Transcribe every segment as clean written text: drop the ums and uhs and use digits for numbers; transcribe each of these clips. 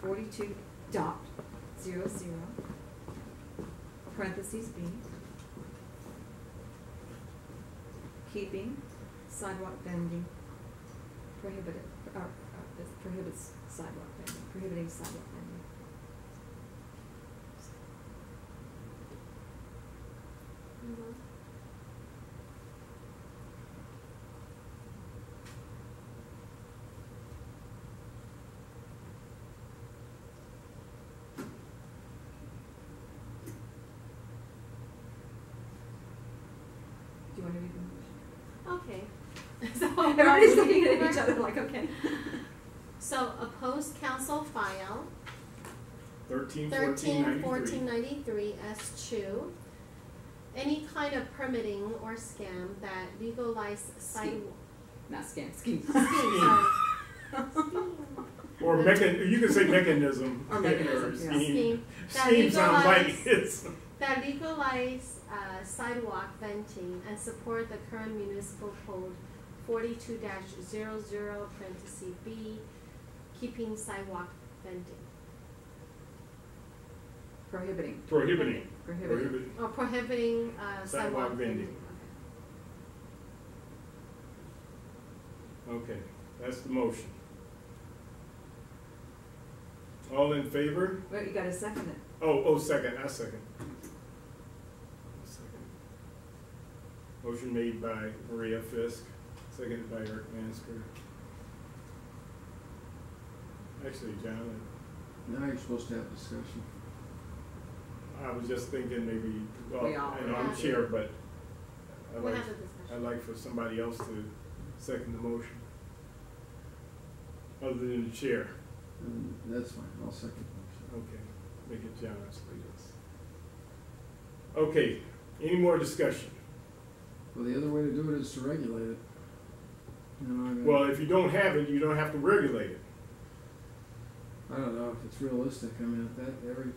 42.00 parentheses B, keeping sidewalk bending prohibited, this prohibits sidewalk bending, prohibiting sidewalk bending. Do you want to read the motion? Okay. So Everybody's looking at each other like, okay. So opposed council file 13-14-93. S2. Any kind of permitting or scam that legalized sidewalk Not scam, scheme. Or you can say mechanism. Or mechanism, yeah. Scheme Scheme sounds like it's. that legalize sidewalk venting and support the current municipal code 42-00 parentheses B, keeping sidewalk venting. Prohibiting. Prohibiting. Prohibiting. Or prohibiting sidewalk vending. vending. Okay, that's the motion. All in favor? Well, you got to second it. Oh, second. I second. Motion made by Maria Fisk, seconded by Eric Mansker. Actually, John, Now you're supposed to have discussion. I was just thinking maybe, well, We all- I know I'm chair, but We'll have a discussion. I'd like for somebody else to second the motion, other than the chair. That's fine, I'll second the motion. Okay, make it John, please. Okay, any more discussion? Well, the other way to do it is to regulate it. You know, I mean, Well, if you don't have it, you don't have to regulate it. I don't know if it's realistic. I mean,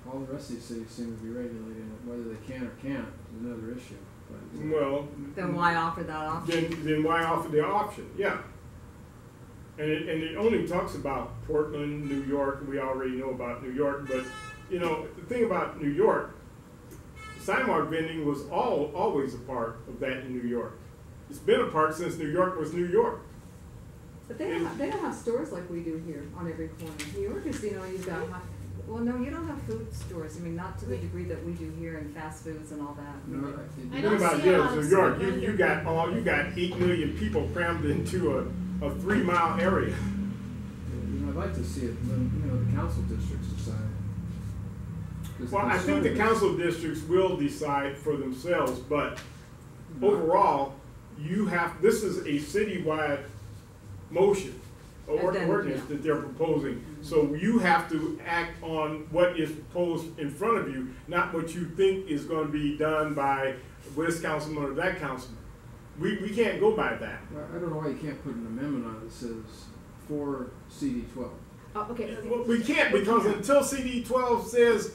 all the rest of these cities seem to be regulating it. Whether they can or can't is another issue. But, Well, Then why offer that option? then why offer the option? Yeah. And it only talks about Portland, New York. We already know about New York, but you know the thing about New York, sidewalk vending was always a part of that in New York. It's been a part since New York was New York. But they don't have stores like we do here on every corner. New York is, you know, you've got, well, no, you don't have food stores. I mean, not to the degree that we do here in fast foods and all that. no, I The don't thing about see a lot this, of New York, stuff you got 8 million people crammed into a 3-mile area. I'd like to see it when the council districts decide. Well, I think the council districts will decide for themselves, but overall, this is a citywide motion or ordinance that they're proposing. So you have to act on what is proposed in front of you, not what you think is going to be done by this councilman or that councilman. We can't go by that. I don't know why you can't put an amendment on it that says for CD12. Oh, okay. Well, we can't, because until CD 12 says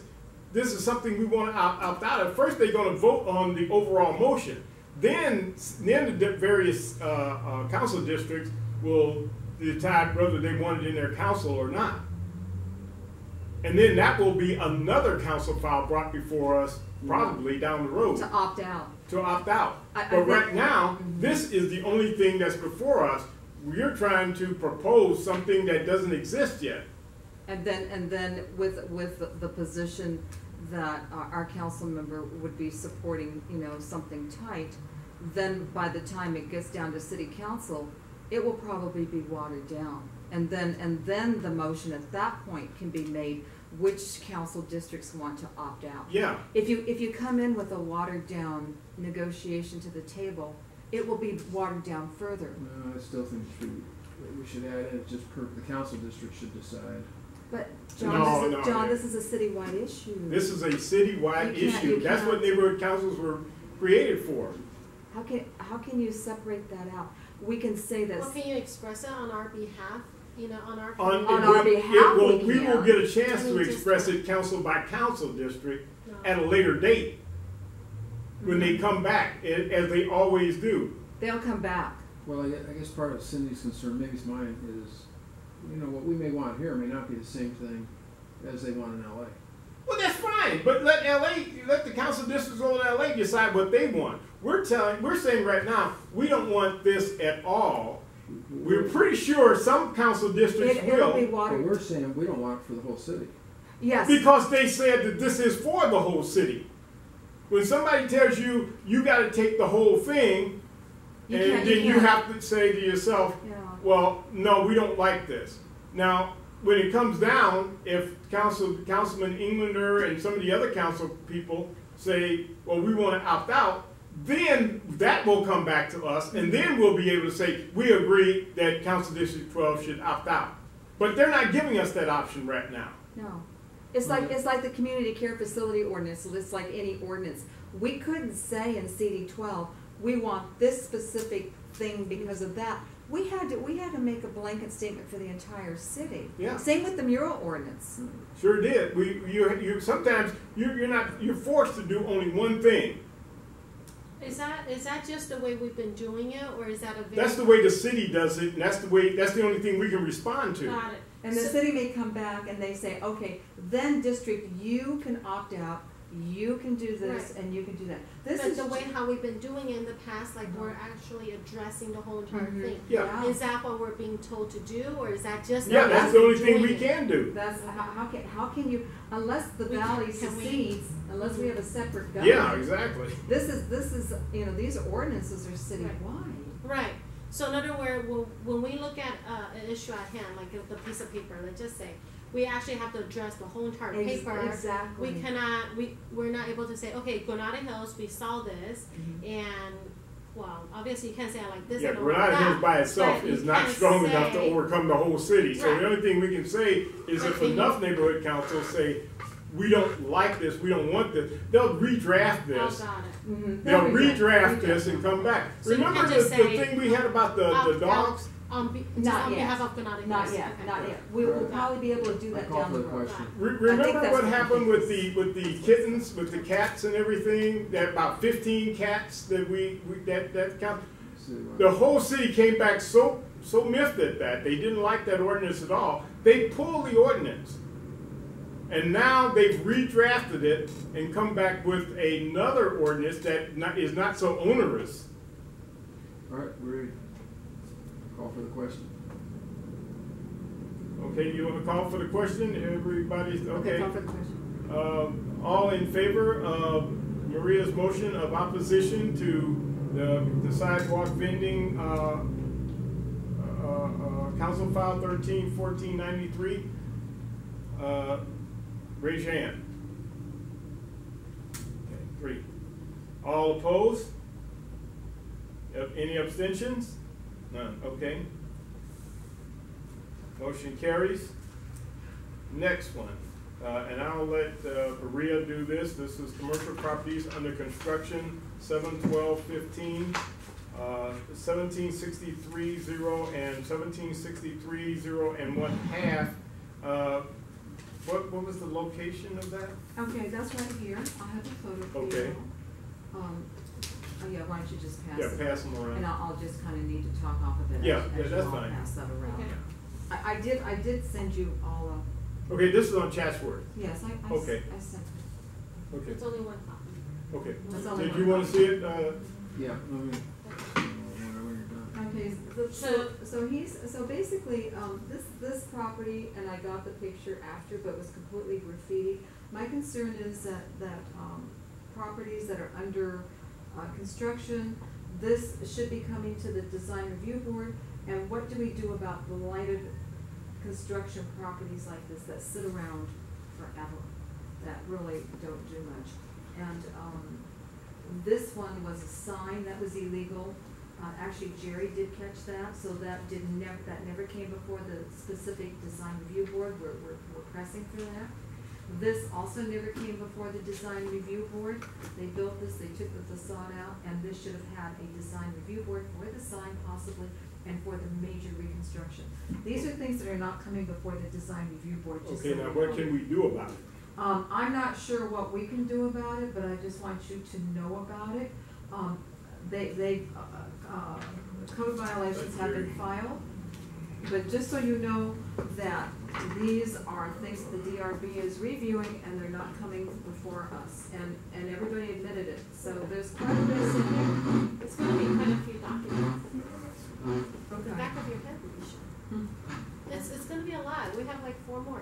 this is something we want to opt out of, first they're going to vote on the overall motion. Then the various council districts will decide whether they want it in their council or not. And then that will be another council file brought before us probably down the road. To opt out. To opt out. I But right think- now, this is the only thing that's before us. We're trying to propose something that doesn't exist yet. And then with the position that our council member would be supporting, something tight, then by the time it gets down to city council, it will probably be watered down. And then the motion at that point can be made which council districts want to opt out. Yeah. If you come in with a watered down negotiation to the table, it will be watered down further. No, I still think we should add it. Just the council district should decide. But No, John, this is a citywide issue. This is a citywide issue. That's what neighborhood councils were created for. How can you separate that out? We can say this. Well, can you express it on our behalf? On our On our behalf, we will can. get a chance to express it council by council district at a later date when they come back, as they always do. They'll come back. Well, I guess part of Cindy's concern, maybe it's mine, is what we may want here may not be the same thing as they want in LA. Well, that's fine, but let the council districts over in LA decide what they want. We're saying right now, we don't want this at all. We're pretty sure some council districts It'll be will, water. But we're saying we don't want it for the whole city. Yes. because they said that this is for the whole city. When somebody tells you, you gotta take the whole thing, You and can't- then you you can't. have to say to yourself, Yeah. well, no, we don't like this. Now, when it comes down, if Councilman Englander and some of the other council people say, well, we want to opt out, then that will come back to us, and then we'll be able to say, we agree that Council District 12 should opt out. But they're not giving us that option right now. No. It's like the community care facility ordinance, so it's like any ordinance. We couldn't say in CD 12, we want this specific thing because of that. We had to make a blanket statement for the entire city. Yeah. Same with the mural ordinance. Sure did. Sometimes you're forced to do only one thing. Is that just the way we've been doing it, or is that a very... That's the way the city does it, and that's the only thing we can respond to. Got it. And the So- city may come back and they say, okay, then district, you can opt out, you can do this, Right. and you can do that. This But is the way how we've been doing it in the past, like we're actually addressing the whole entire Mhm. thing. Yeah. Is that what we're being told to do, or is that just... Yeah, how that's we're the only thing doing we it? can do. That's how can you, unless the We valley can we- secedes, unless we have a separate Yeah, government. exactly. This is these ordinances are citywide. Right. So in other words, when we look at an issue at hand, like the piece of paper, let's just say, we actually have to address the whole entire paper. Exactly. We're not able to say, okay, Granada Hills, we saw this, and, well, obviously you can't say it like this. Yeah, and all Granada that, Hills by itself but is you not can strong enough to say- overcome the whole city. So Right. the only thing we can say is if Right. enough neighborhood councils say, we don't like this, we don't want this, they'll redraft Oh, this. got it. Mhm. They'll They'll redraft this and come back. So you Remember can the just say, thing we had about the Opt dogs? out on Not yet. behalf of Granada Hills. Not yet, Okay. not yet. We will Right. probably be able to do I that call down for the the road. question. Remember that's what what happened we with the kittens, with the cats and everything? That about 15 cats that that count. The whole city came back so miffed at that. They didn't like that ordinance at all. They pulled the ordinance. And now they've redrafted it and come back with another ordinance that is not so onerous. All right, we're ready. Call for the question. Okay, you want to call for the question? Everybody's, okay. Call for the question. All in favor of Maria's motion of opposition to the sidewalk vending, Council File 13-1493, raise your hand. Okay, 3. All opposed? Any abstentions? None, okay. Motion carries. Next one, and I'll let Maria do this. This is commercial properties under construction, 7/12/15, 1763-0 and 1763-0 and 1/2. What was the location of that? Okay, that's right here. I have a photo for you. Okay. Oh yeah, why don't you just pass Yeah, it? pass them around. And I'll just kind of need to talk off of it. Yeah, as yeah, you that's all fine. Pass that around. Okay. I did send you all Okay, this is on Chatsworth. yes, I Okay. sent it. Okay, It's only one copy. okay. That's only Did one you want to copy. see it? Yeah, when you're done. Okay, so basically, this property, and I got the picture after, but it was completely graffiti. My concern is that properties that are under construction, this should be coming to the design review board. And what do we do about blighted construction properties like this that sit around forever, that really don't do much? And this one was a sign that was illegal. Actually, Jerry did catch that, so that never came before the specific design review board. We're pressing for that. This also never came before the design review board. They built this, they took the facade out, and this should have had a design review board for the sign possibly, and for the major reconstruction. These are things that are not coming before the design review board. Just Okay, so now you what know. can we do about it? I'm not sure what we can do about it, but I just want you to know about it. Code violations have been filed. but just so you know that these are things that the DRB is reviewing and they're not coming before us, and everybody admitted it, so there's quite a bit in there. It's gonna be quite a few documents. The Okay. back of your head, Alicia. It's gonna be a lot. We have like 4 more.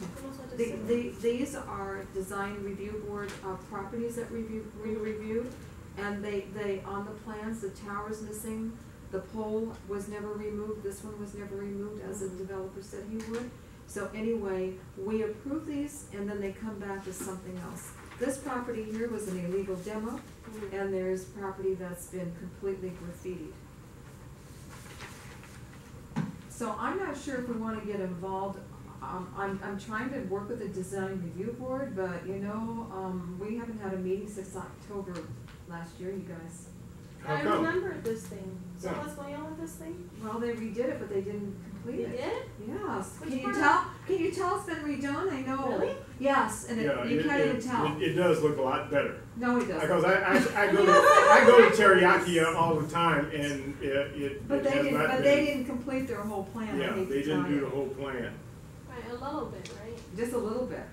Who knows what to say? These are design review board, properties that we reviewed, and they, on the plans, the tower's missing, the pole was never removed, this one was never removed, as the developer said he would. So anyway, we approve these, and then they come back as something else. This property here was an illegal demo, and there's property that's been completely graffitied. So I'm not sure if we wanna get involved. I'm trying to work with the design review board, but you know, we haven't had a meeting since October last year, you guys. How I come? remember this thing. So Yeah. what's going on with this thing? Well, they redid it, but they didn't complete You it. did? Yes. Which Can you part? tell? Can you tell it's been redone? I know. Really? Yes, and Yeah, you can't even tell. It does look a lot better. No, it doesn't. Because I go to Teriyaki all the time, and it But they has didn't. not But been. they didn't complete their whole plan. I Yeah, hate they to tell didn't do you. the whole plan. Right, a little bit, right? Just a little bit.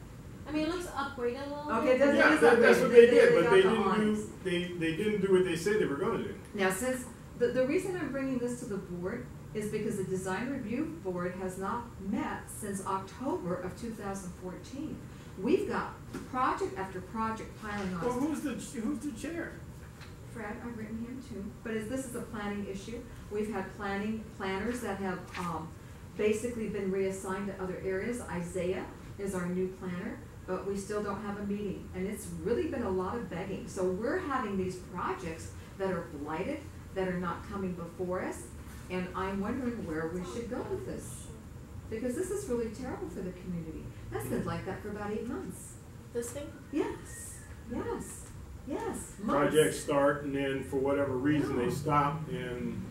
I mean, it looks upgraded a little Okay, bit. doesn't- Yeah, is that's upgraded. what they They did, got but they the didn't do, awnings. they didn't do what they said they were gonna do. Now, since the reason I'm bringing this to the board is because the design review board has not met since October of 2014. We've got project after project piling on Well, us. who's the chair? Fred, I've written him too, but this is a planning issue. We've had planners that have, basically been reassigned to other areas. Isaiah is our new planner, but we still don't have a meeting, and it's really been a lot of begging. So we're having these projects that are blighted, that are not coming before us, and I'm wondering where we should go with this. Because this is really terrible for the community. That's been like that for about 8 months. This thing? Yes, yes, yes. months. Projects start, and then for whatever reason, No. they stop, and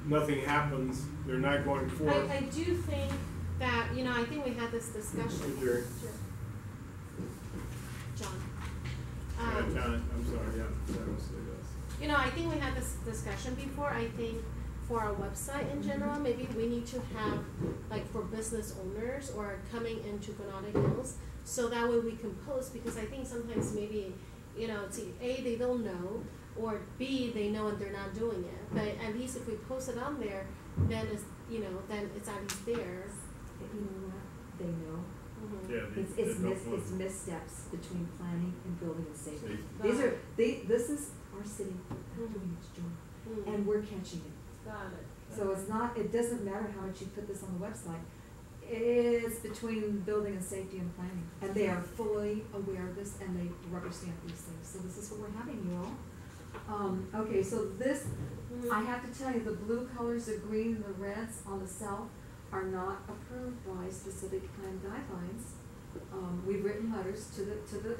nothing happens, they're not going forward. I do think that, you know, I think we had this discussion. Sure. John. John, I'm sorry, yeah, that was this. You know, I think we had this discussion before. I think for our website in general, maybe we need to have, like, for business owners or coming into Granada Hills, so that way we can post, because I think sometimes maybe, you know, it's A, they don't know, or B, they know and they're not doing it. But at least if we post it on there, then it's, you know, then it's at least there. You know what? They know. Mhm. Yeah, It's missteps between planning and building and safety. Safety. This is our city not doing its job, Mhm. and we're catching it. Got it. So it's not, it doesn't matter how much you put this on the website. It's between building and safety and planning, and they are fully aware of this, and they rubber stamp these things. So this is what we're having, you all. Okay, so this, Mhm. I have to tell you, the blue colors, the green and the reds on the south are not approved by specific plan guidelines. We've written letters to the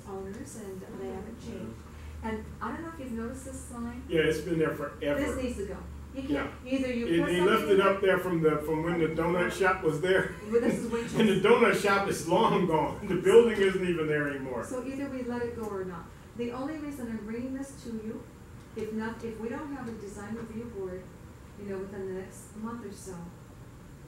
owners, and they haven't changed. And I don't know if you've noticed this sign. Yeah, it's been there forever. This needs to go. You Yeah. can't, either you put something They left in it there- up there from when the donut shop was there. Well, this is Winchester. And the donut shop is long gone, the building isn't even there anymore. So either we let it go or not. The only reason I'm bringing this to you, if we don't have a design review board, you know, within the next month or so,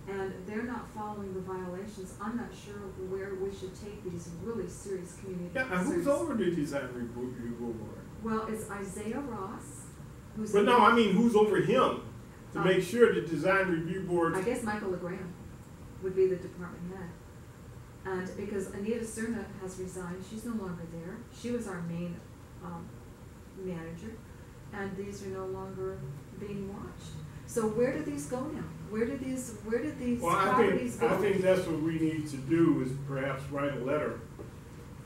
and they're not following the violations, I'm not sure where we should take these really serious community Yeah, and concerns. who's over the design review board? Well, it's Isaiah Ross, who's. But no, I mean, who's over him to Um, make sure the design review board? I guess Michael LeGrand would be the department head. And because Anita Cerna has resigned, she's no longer there. She was our main, manager, and these are no longer being watched. So where do these go now? Where did these Well, properties go? I think that's what we need to do, is perhaps write a letter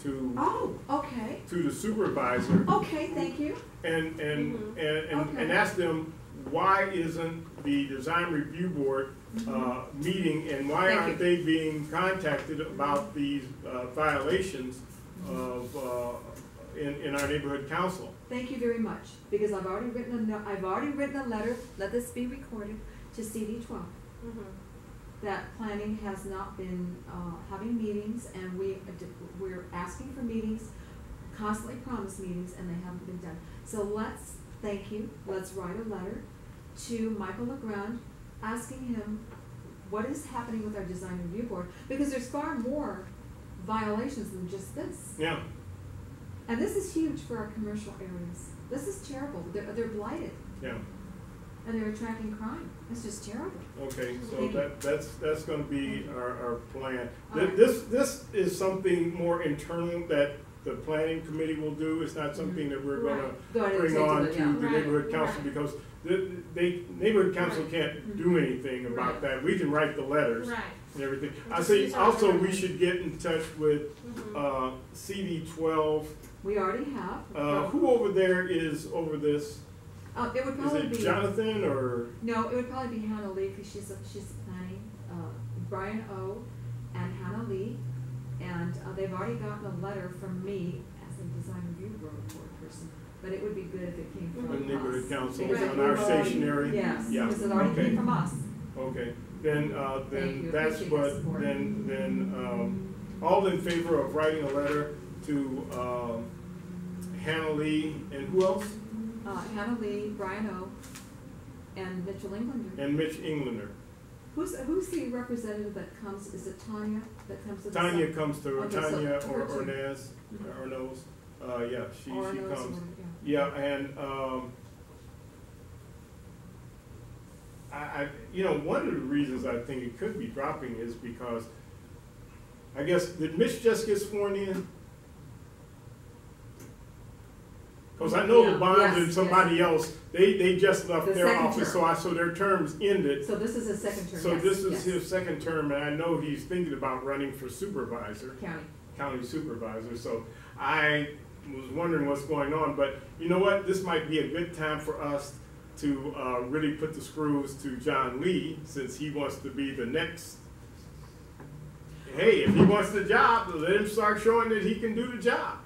to Oh, okay, the supervisor okay, thank you. and Okay. ask them, why isn't the design review board meeting, and why Thank aren't they being contacted about these violations of in our neighborhood council? Thank you very much, because I've already written a letter, let this be recorded, to CD 12. Mhm. That planning has not been having meetings, and we're asking for meetings, constantly promise meetings, and they haven't been done. So let's write a letter to Michael LeGrand, asking him what is happening with our design review board, because there's far more violations than just this. Yeah. And this is huge for our commercial areas. This is terrible. They're blighted. Yeah. And they're attracting crime. It's just terrible. Okay, so Thank you. that's going to be our plan. All right. This is something more internal that the planning committee will do. It's not something that we're going Go to ahead and bring take to on the- to yeah. the neighborhood council Right. because neighborhood council Right. can't do anything about Right. that. We can write the letters Right. and everything. And I just say use our also we government. should get in touch with Mhm. CD12. We already have. Who over there is over this? It would Is probably it be Jonathan or? no. It would probably be Hannah Lee because she's planning. Brian O. and Hannah Lee, and they've already gotten a letter from me as a design review board person. But it would be good if it came from The neighborhood us. council Because on we've our already- stationery? Yes, Yeah, because it already okay. came from us. Okay, then Thank you. that's Appreciate what, the support. then all in favor of writing a letter to Hannah Lee and who else? Hannah Lee, Brian O. and Mitchell Englander. And Mitch Englander. Who's the representative that comes? Is it Tanya that comes to the Tanya site? comes to, Okay, so Tanya her or too. Naz, or knows, yeah, she Or knows comes. someone, Yeah, and one of the reasons I think it could be dropping is because, I guess, did Mitch just get sworn in? Because I know Yeah, the bonds yes, and somebody else, they just left The their second office, term. so their terms ended. So this is his second term. So yes, this is yes. his second term, and I know he's thinking about running for supervisor, County. supervisor. So I was wondering what's going on, but you know what? This might be a good time for us to really put the screws to John Lee, since he wants to be the next. Hey, if he wants the job, let him start showing that he can do the job.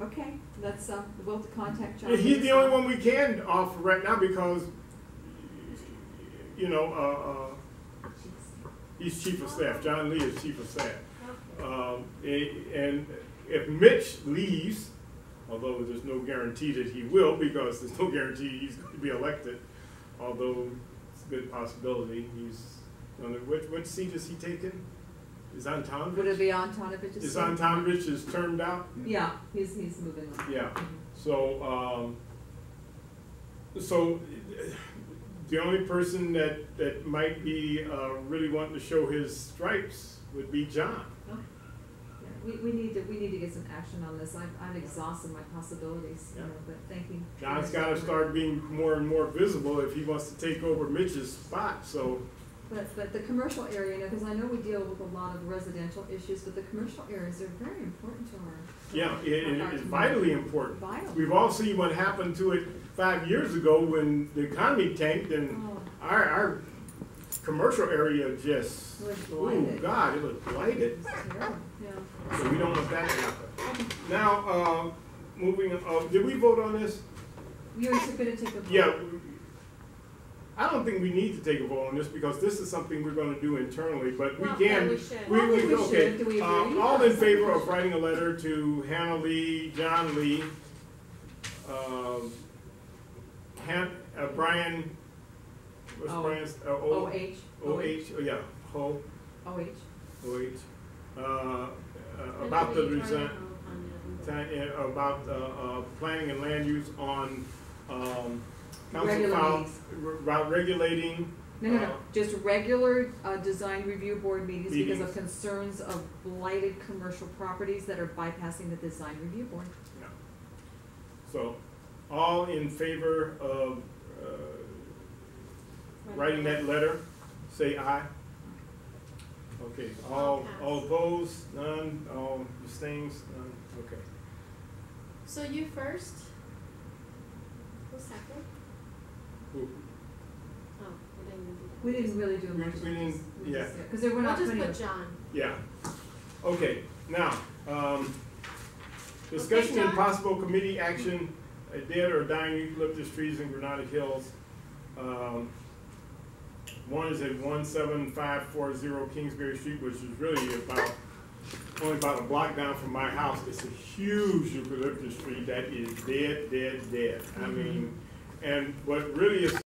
Okay, let's we'll contact John. And he's Lee the as only well. one we can offer right now because, he's chief of staff. John Lee is chief of staff. And if Mitch leaves, although there's no guarantee that he will, because there's no guarantee he's going to be elected, although it's a good possibility. He's on which seat is he taking? Is Antonovich? Would it be Antonovich's Is seat? Antonovich is termed out? Yeah, he's moving on. Yeah. Mhm. So the only person that might be really wanting to show his stripes would be John. Okay. Yeah, we need to get some action on this. I've exhausted my possibilities, Yeah. but thank you. John's got to start being more and more visible if he wants to take over Mitch's spot. So. But the commercial area, because I know we deal with a lot of residential issues, but the commercial areas are very important to our. Yeah, our it's community. vitally important. Vital. We've all seen what happened to it 5 years ago when the economy tanked and Oh. our commercial area just, It was oh blighted. God, it was blighted. It's terrible, yeah. So we don't want that to happen. Now, moving on, did we vote on this? You're gonna take a vote. Yeah. I don't think we need to take a vote on this because this is something we're going to do internally, but we Well, can. yeah, we should. Well, I think we okay. should. Do we agree? All in favor of writing a letter to Hannah Lee, John Lee, Brian, what's Oh. Brian's? OH. O-H, oh yeah, Ho, OH. O-H, And about the then we resign, turn it on about planning and land use on, council Regular file, meetings. about regulating. No. Just regular design review board meetings because of Meetings. concerns of blighted commercial properties that are bypassing the design review board. Yeah. So, all in favor of writing that letter, say aye. Okay, all opposed, none, all abstains, none, okay. So you first? Who's second? Who- Oh, we didn't do that. We didn't really do a We- motion. we didn't- yeah. Because we're We'll not just putting. put John. Yeah, okay, now, discussion and John. possible committee action, dead or dying eucalyptus trees in Granada Hills. One is at 17540 Kingsbury Street, which is really only about a block down from my house. It's a huge eucalyptus tree that is dead. I mean, and what really is